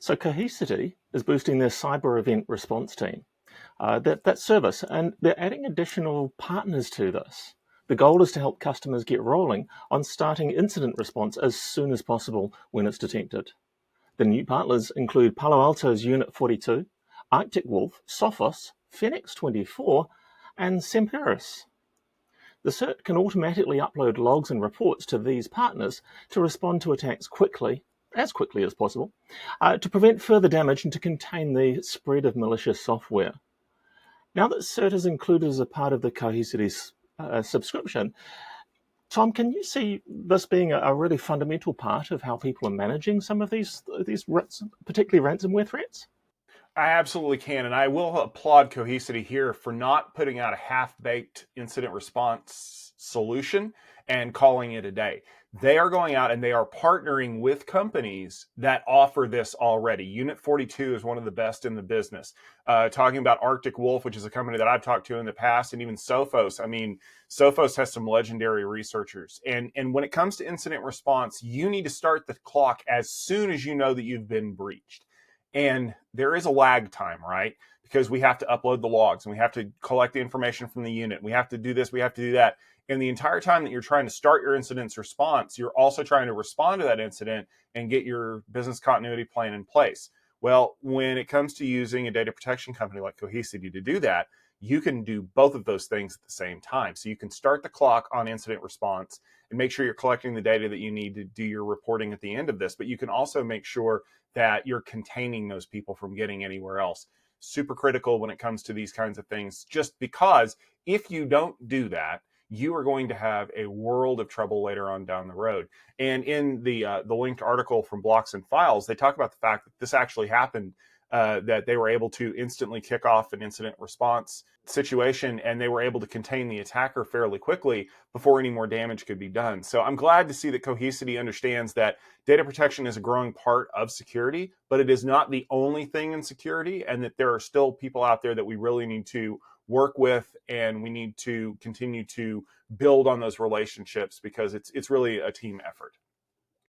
So Cohesity is boosting their cyber event response team, that service, and they're adding additional partners to this. The goal is to help customers get rolling on starting incident response as soon as possible when it's detected. The new partners include Palo Alto's Unit 42, Arctic Wolf, Sophos, Phoenix 24, and Semperis. The CERT can automatically upload logs and reports to these partners to respond to attacks quickly, as quickly as possible, to prevent further damage and to contain the spread of malicious software. Now that CERT is included as a part of the Cohesity subscription, Tom, can you see this being a really fundamental part of how people are managing some of these particularly ransomware threats? I absolutely can, and I will applaud Cohesity here for not putting out a half-baked incident response solution and calling it a day. They are going out and they are partnering with companies that offer this already. Unit 42 is one of the best in the business. Talking about Arctic Wolf, which is a company that I've talked to in the past, and even Sophos. I mean, Sophos has some legendary researchers. And when it comes to incident response, you need to start the clock as soon as you know that you've been breached. And there is a lag time, right? Because we have to upload the logs and we have to collect the information from the unit. We have to do this, we have to do that. And the entire time that you're trying to start your incident's response, you're also trying to respond to that incident and get your business continuity plan in place. Well, when it comes to using a data protection company like Cohesity to do that, you can do both of those things at the same time. So you can start the clock on incident response and make sure you're collecting the data that you need to do your reporting at the end of this. But you can also make sure that you're containing those people from getting anywhere else. Super critical when it comes to these kinds of things, just because if you don't do that, you are going to have a world of trouble later on down the road. And in the linked article from Blocks and Files, they talk about the fact that this actually happened, that they were able to instantly kick off an incident response situation, and they were able to contain the attacker fairly quickly before any more damage could be done. So I'm glad to see that Cohesity understands that data protection is a growing part of security, but it is not the only thing in security, and that there are still people out there that we really need to work with, and we need to continue to build on those relationships because it's really a team effort.